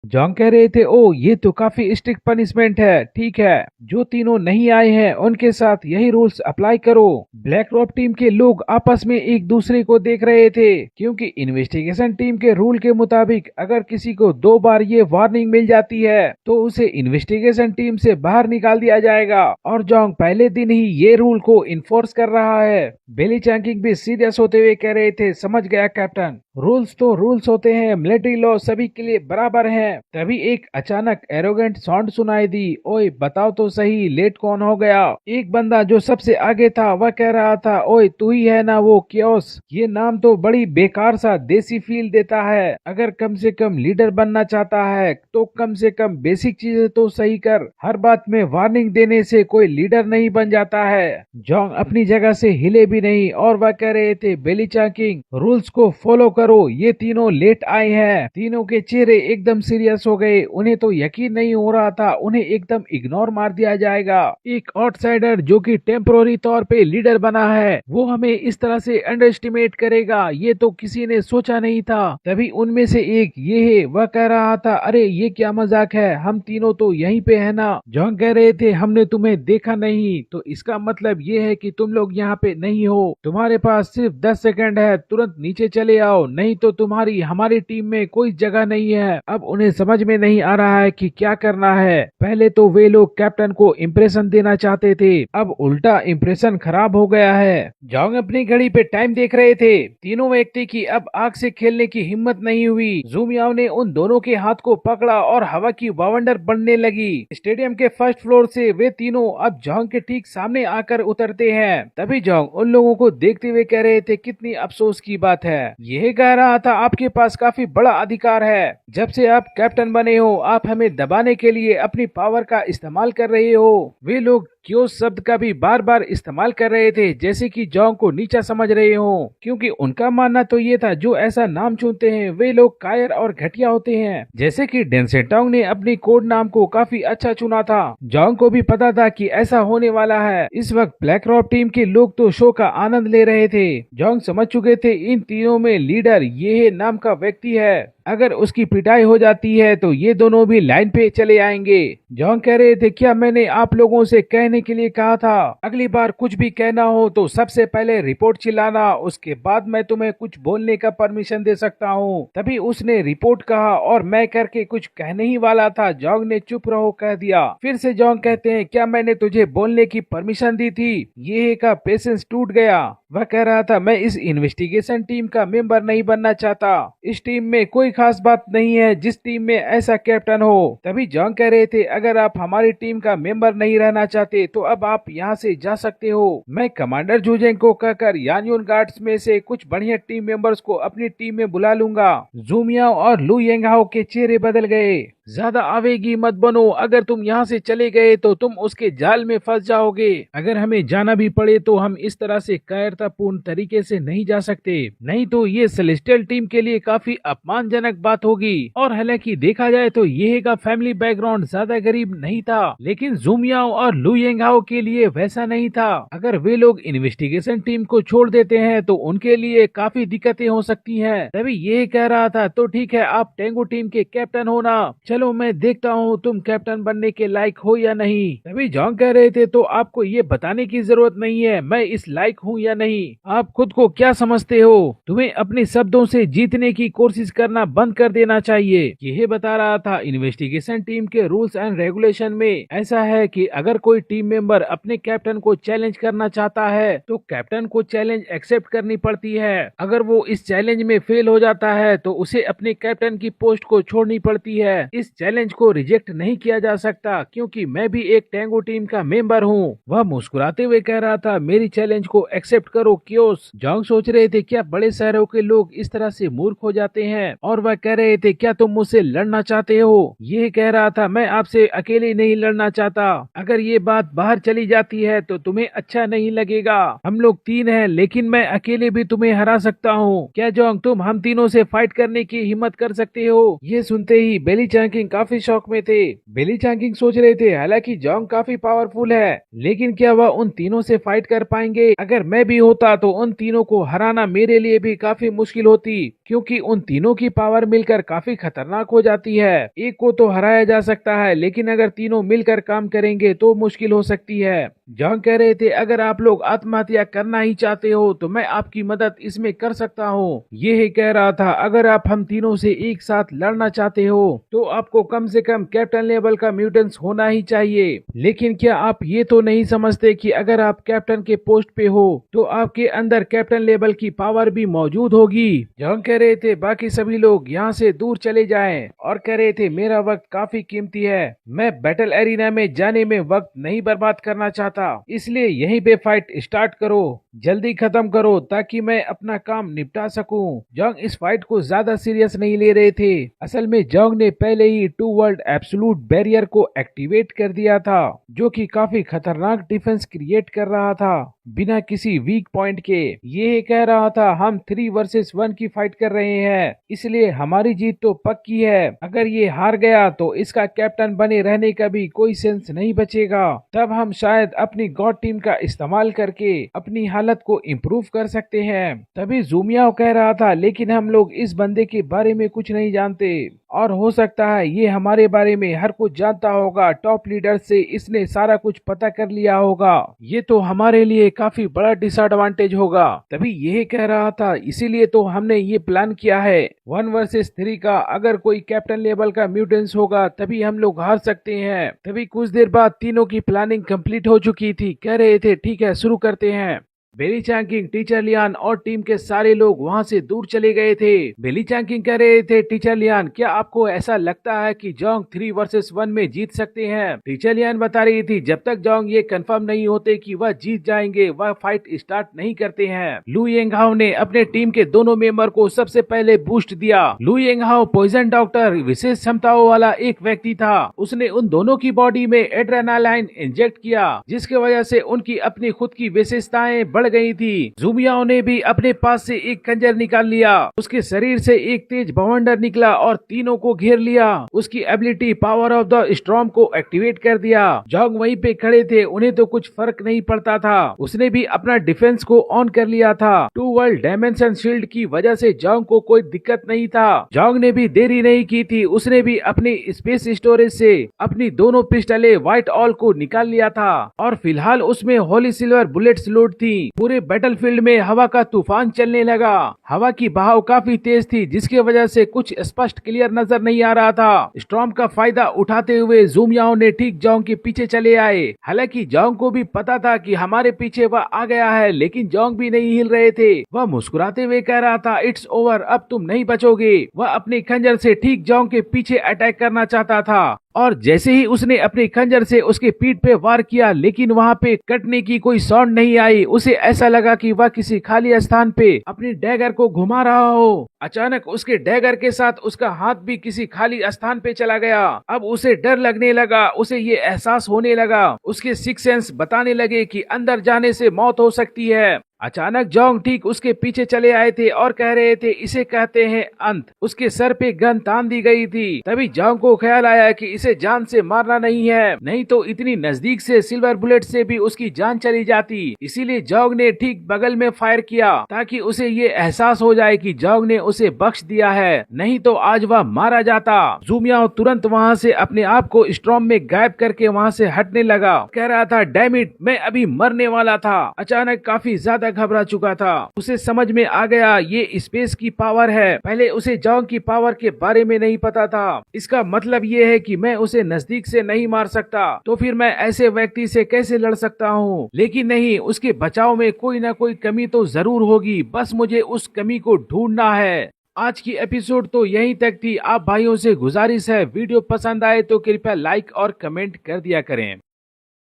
जॉन्ग कह रहे थे, ओ ये तो काफी स्ट्रिक्ट पनिशमेंट है। ठीक है, जो तीनों नहीं आए हैं उनके साथ यही रूल्स अप्लाई करो। ब्लैक रॉक टीम के लोग आपस में एक दूसरे को देख रहे थे, क्योंकि इन्वेस्टिगेशन टीम के रूल के मुताबिक अगर किसी को 2 बार ये वार्निंग मिल जाती है तो उसे इन्वेस्टिगेशन टीम से बाहर निकाल दिया जाएगा। और जॉन्ग पहले दिन ही ये रूल को इन्फोर्स कर रहा है। बेली चैंकिंग भी सीरियस होते हुए कह रहे थे, समझ गया कैप्टन, रूल्स तो रूल्स होते हैं, मिलिट्री लॉ सभी के लिए बराबर है। तभी एक अचानक एरोगेंट साउंड सुनाई दी, ओए बताओ तो सही, लेट कौन हो गया। एक बंदा जो सबसे आगे था वह कह रहा था, ओए तू ही है ना वो क्योस। ये नाम तो बड़ी बेकार सा देसी फील देता है। अगर कम से कम लीडर बनना चाहता है तो कम से कम बेसिक चीजें तो सही कर। हर बात में वार्निंग देने से कोई लीडर नहीं बन जाता है। जॉन्ग अपनी जगह से हिले भी नहीं और वह कह रहे थे, बेली चैंकिंग रूल्स को फॉलो करो, ये तीनों लेट आए हैं। तीनों के चेहरे एकदम सीरियस हो गए। उन्हें तो यकीन नहीं हो रहा था उन्हें एकदम इग्नोर मार दिया जाएगा। एक आउटसाइडर जो कि टेम्पोररी तौर पे लीडर बना है वो हमें इस तरह से अंडर एस्टिमेट करेगा, ये तो किसी ने सोचा नहीं था। तभी उनमें से एक ये है, वह कह रहा था, अरे ये क्या मजाक है, हम तीनों तो यहीं पे है ना। जॉन कह रहे थे, हमने तुम्हें देखा नहीं तो इसका मतलब ये है कि तुम लोग यहाँ पे नहीं हो। तुम्हारे पास सिर्फ 10 सेकंड है, तुरंत नीचे चले आओ, नहीं तो तुम्हारी हमारी टीम में कोई जगह नहीं है। अब उन्हें समझ में नहीं आ रहा है कि क्या करना है। पहले तो वे लोग कैप्टन को इम्प्रेशन देना चाहते थे, अब उल्टा इम्प्रेशन खराब हो गया है। जॉन्ग अपनी घड़ी पे टाइम देख रहे थे। तीनों व्यक्ति की अब आग से खेलने की हिम्मत नहीं हुई। जूम याओ ने उन दोनों के हाथ को पकड़ा और हवा की वावंडर बनने लगी। स्टेडियम के फर्स्ट फ्लोर से वे तीनों अब जॉन्ग के ठीक सामने आकर उतरते हैं। तभी जॉन्ग उन लोगों को देखते हुए कह रहे थे, कितनी अफसोस की बात है। यह कह रहा था, आपके पास काफी बड़ा अधिकार है। जब से आप कैप्टन बने हो आप हमें दबाने के लिए अपनी पावर का इस्तेमाल कर रहे हो। वे लोग क्यों शब्द का भी बार बार इस्तेमाल कर रहे थे, जैसे कि जॉन्ग को नीचा समझ रहे हो, क्योंकि उनका मानना तो ये था जो ऐसा नाम चुनते हैं वे लोग कायर और घटिया होते हैं। जैसे कि डेंसेटोंग ने अपनी कोड नाम को काफी अच्छा चुना था। जॉन्ग को भी पता था कि ऐसा होने वाला है। इस वक्त ब्लैक रॉक टीम के लोग तो शो का आनंद ले रहे थे। जॉन्ग समझ चुके थे इन तीनों में लीडर ये नाम का व्यक्ति है। अगर उसकी पिटाई हो जाती है तो ये दोनों भी लाइन पे चले आएंगे। जॉन्ग कह रहे थे, क्या मैंने आप लोगों से कहने के लिए कहा था, अगली बार कुछ भी कहना हो तो सबसे पहले रिपोर्ट चिल्लाना, उसके बाद मैं तुम्हें कुछ बोलने का परमिशन दे सकता हूँ। तभी उसने रिपोर्ट कहा और मैं करके कुछ कहने ही वाला था, जॉन्ग ने चुप रहो कह दिया। फिर से जॉन्ग कहते हैं, क्या मैंने तुझे बोलने की परमिशन दी थी। ये का पेशेंस टूट गया। वह कह रहा था, मैं इस इन्वेस्टिगेशन टीम का मेंबर नहीं बनना चाहता। इस टीम में कोई खास बात नहीं है जिस टीम में ऐसा कैप्टन हो। तभी जॉन्ग कह रहे थे, अगर आप हमारी टीम का मेंबर नहीं रहना चाहते तो अब आप यहाँ से जा सकते हो। मैं कमांडर जूजेंग को कहकर यानयून गार्ड्स में से कुछ बढ़िया टीम मेंबर्स को अपनी टीम में बुला लूंगा। जूम याओ और लू येंगहाओ के चेहरे बदल गए। ज्यादा आवेगी मत बनो, अगर तुम यहाँ से चले गए तो तुम उसके जाल में फंस जाओगे। अगर हमें जाना भी पड़े तो हम इस तरह से कायरतापूर्ण तरीके से नहीं जा सकते, नहीं तो ये सेलेस्टियल टीम के लिए काफी अपमानजनक बात होगी। और हालांकि देखा जाए तो ये का फैमिली बैकग्राउंड ज्यादा गरीब नहीं था, लेकिन जूम याओ और लू येंगहाओ के लिए वैसा नहीं था। अगर वे लोग इन्वेस्टिगेशन टीम को छोड़ देते हैं तो उनके लिए काफी दिक्कतें हो सकती हैं। तभी ये कह रहा था, तो ठीक है आप टेंगो टीम के कैप्टन हो ना, चलो मैं देखता हूँ तुम कैप्टन बनने के लायक हो या नहीं। तभी जॉन्ग कह रहे थे, तो आपको ये बताने की जरूरत नहीं है मैं इस लायक हूँ या नहीं। आप खुद को क्या समझते हो, तुम्हें अपने शब्दों से जीतने की कोशिश करना बंद कर देना चाहिए। यह बता रहा था, इन्वेस्टिगेशन टीम के रूल्स एंड रेगुलेशन में ऐसा है कि अगर कोई टीम मेंबर अपने कैप्टन को चैलेंज करना चाहता है तो कैप्टन को चैलेंज एक्सेप्ट करनी पड़ती है। अगर वो इस चैलेंज में फेल हो जाता है तो उसे अपने कैप्टन की पोस्ट को छोड़नी पड़ती है। इस चैलेंज को रिजेक्ट नहीं किया जा सकता, क्योंकि मैं भी एक टेंगो टीम का मेंबर हूँ। वह मुस्कुराते हुए कह रहा था, मेरी चैलेंज को एक्सेप्ट करो क्योस। जॉन्ग सोच रहे थे, क्या बड़े शहरों के लोग इस तरह से मूर्ख हो जाते हैं। और वह कह रहे थे, क्या तुम मुझसे लड़ना चाहते हो। ये कह रहा था, मैं आपसे अकेले नहीं लड़ना चाहता, अगर ये बात बाहर चली जाती है तो तुम्हें अच्छा नहीं लगेगा। हम लोग 3 हैं लेकिन मैं अकेले भी तुम्हें हरा सकता हूँ। क्या जॉन्ग तुम हम तीनों से फाइट करने की हिम्मत कर सकते हो। ये सुनते ही बेली चैंग चैंकिंग काफी शौक में थे। बिली चैंकिंग सोच रहे थे हालांकि जोंग काफी पावरफुल है, लेकिन क्या वह उन तीनों से फाइट कर पाएंगे? अगर मैं भी होता तो उन तीनों को हराना मेरे लिए भी काफी मुश्किल होती, क्योंकि उन तीनों की पावर मिलकर काफी खतरनाक हो जाती है। एक को तो हराया जा सकता है, लेकिन अगर तीनों मिलकर काम करेंगे तो मुश्किल हो सकती है। जोंग कह रहे थे अगर आप लोग आत्महत्या करना ही चाहते हो तो मैं आपकी मदद इसमें कर सकता हूँ। ये ही कह रहा था अगर आप हम तीनों से एक साथ लड़ना चाहते हो तो आपको कम से कम कैप्टन लेवल का म्यूटेंट्स होना ही चाहिए। लेकिन क्या आप ये तो नहीं समझते कि अगर आप कैप्टन के पोस्ट पे हो तो आपके अंदर कैप्टन लेवल की पावर भी मौजूद होगी। जोंग कह रहे थे बाकी सभी लोग यहाँ से दूर चले जाएं और कह रहे थे मेरा वक्त काफी कीमती है, मैं बैटल एरिना में जाने में वक्त नहीं बर्बाद करना चाहता, इसलिए यहीं पे फाइट स्टार्ट करो, जल्दी खत्म करो ताकि मैं अपना काम निपटा सकूं। जोंग इस फाइट को ज्यादा सीरियस नहीं ले रहे थे। असल में जोंग ने पहले ही 2 वर्ल्ड एब्सोल्यूट बैरियर को एक्टिवेट कर दिया था, जो कि काफी खतरनाक डिफेंस क्रिएट कर रहा था बिना किसी वीक पॉइंट के। ये कह रहा था हम 3 वर्सेस 1 की फाइट कर रहे हैं, इसलिए हमारी जीत तो पक्की है। अगर ये हार गया तो इसका कैप्टन बने रहने का भी कोई सेंस नहीं बचेगा। तब हम शायद अपनी गॉड टीम का इस्तेमाल करके अपनी हालत को इम्प्रूव कर सकते हैं। तभी ज़ूमियाओ कह रहा था लेकिन हम लोग इस बंदे के बारे में कुछ नहीं जानते और हो सकता है ये हमारे बारे में हर कुछ जानता होगा। टॉप लीडर से इसने सारा कुछ पता कर लिया होगा, ये तो हमारे लिए काफी बड़ा डिसएडवांटेज होगा। तभी यह कह रहा था इसीलिए तो हमने ये प्लान किया है 1 वर्सेस 3 का। अगर कोई कैप्टन लेवल का म्यूटेंस होगा तभी हम लोग हार सकते हैं। तभी कुछ देर बाद तीनों की प्लानिंग कंप्लीट हो चुकी थी। कह रहे थे ठीक है शुरू करते हैं। बेली चैंकिंग, टीचर लियान और टीम के सारे लोग वहां से दूर चले गए थे। बेली चैंकिंग कह रहे थे टीचर लियान क्या आपको ऐसा लगता है कि जोंग 3 वर्सेस 1 में जीत सकते हैं? टीचर लियान बता रही थी जब तक जोंग ये कंफर्म नहीं होते कि वह जीत जाएंगे वह फाइट स्टार्ट नहीं करते हैं। लू येंगहाओ ने अपने टीम के दोनों मेंबर को सबसे पहले बूस्ट दिया। लू येंगहाओ पॉइजन डॉक्टर विशेष क्षमताओं वाला एक व्यक्ति था। उसने उन दोनों की बॉडी में एड्रेनालाइन इंजेक्ट किया, जिसकी वजह से उनकी अपनी खुद की विशेषताएं बढ़ गई थी। ज़ूमियाओ ने भी अपने पास से एक खंजर निकाल लिया। उसके शरीर से एक तेज बवंडर निकला और तीनों को घेर लिया। उसकी ability power of the storm को एक्टिवेट कर दिया। जोंग वहीं पे खड़े थे, उन्हें तो कुछ फर्क नहीं पड़ता था। उसने भी अपना डिफेंस को ऑन कर लिया था। 2 वर्ल्ड डायमेंशन शील्ड की वजह से जोंग को कोई दिक्कत नहीं था। जोंग ने भी देरी नहीं की थी, उसने भी अपनी स्पेस स्टोरेज से अपनी दोनों पिस्टलें व्हाइट ऑल को निकाल लिया था और फिलहाल उसमें होली सिल्वर बुलेट्स लोड थी। पूरे बैटलफील्ड में हवा का तूफान चलने लगा। हवा की बहाव काफी तेज थी, जिसकी वजह से कुछ स्पष्ट क्लियर नजर नहीं आ रहा था। स्टॉर्म का फायदा उठाते हुए ज़ूमियाओ ने ठीक जोंग के पीछे चले आए। हालांकि जोंग को भी पता था कि हमारे पीछे वह आ गया है, लेकिन जोंग भी नहीं हिल रहे थे। वह मुस्कुराते हुए कह रहा था इट्स ओवर, अब तुम नहीं बचोगे। वह अपने खंजर से ठीक जोंग के पीछे अटैक करना चाहता था और जैसे ही उसने अपने खंजर से उसके पीठ पे वार किया, लेकिन वहाँ पे कटने की कोई साउंड नहीं आई। उसे ऐसा लगा कि वह किसी खाली स्थान पे अपनी डैगर को घुमा रहा हो। अचानक उसके डैगर के साथ उसका हाथ भी किसी खाली स्थान पे चला गया। अब उसे डर लगने लगा, उसे ये एहसास होने लगा, उसके सिक्स सेंस बताने लगे कि अंदर जाने से मौत हो सकती है। अचानक जोंग ठीक उसके पीछे चले आए थे और कह रहे थे इसे कहते हैं अंत। उसके सर पे गन तान दी गई थी। तभी जोंग को ख्याल आया कि इसे जान से मारना नहीं है, नहीं तो इतनी नजदीक से सिल्वर बुलेट से भी उसकी जान चली जाती। इसीलिए जोंग ने ठीक बगल में फायर किया ताकि उसे ये एहसास हो जाए कि जोंग ने उसे बख्श दिया है, नहीं तो आज वह मारा जाता। ज़ूमियाओ तुरंत वहाँ से अपने आप को स्टॉर्म में गायब करके वहाँ से हटने लगा। कह रहा था डैम इट, मैं अभी मरने वाला था। अचानक काफी ज्यादा घबरा चुका था। उसे समझ में आ गया ये स्पेस की पावर है। पहले उसे जोंग की पावर के बारे में नहीं पता था। इसका मतलब ये है कि मैं उसे नजदीक से नहीं मार सकता, तो फिर मैं ऐसे व्यक्ति से कैसे लड़ सकता हूँ? लेकिन नहीं, उसके बचाव में कोई ना कोई कमी तो जरूर होगी, बस मुझे उस कमी को ढूंढना है। आज की एपिसोड तो यहीं तक थी। आप भाइयों से गुजारिश है वीडियो पसंद आए तो कृपया लाइक और कमेंट कर दिया करें।